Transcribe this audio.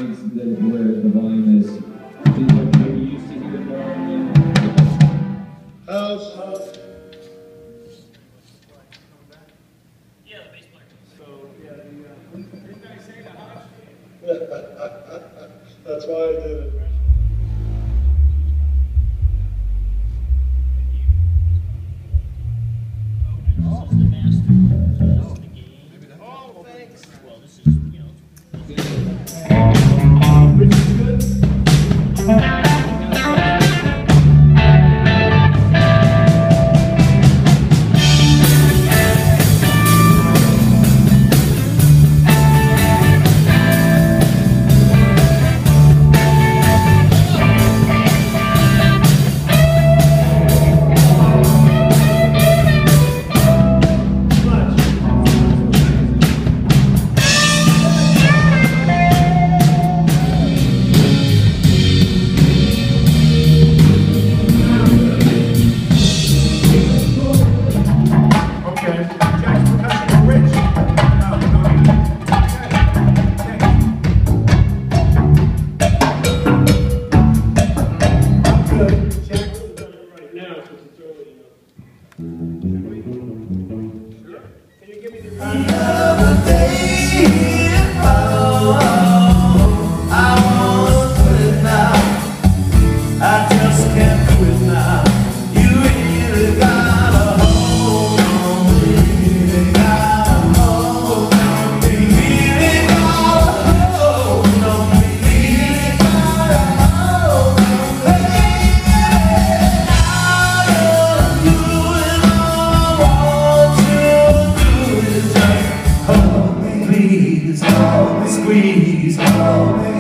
means that where the volume is what you're used to hearing normally. House. Yeah, the bass player. So, yeah, didn't I say the house? That's why I did it. Oh, this is the master. This is the game. Oh, thanks. Well, this is, you know. Which is good? Please, hold me, squeeze, hold me,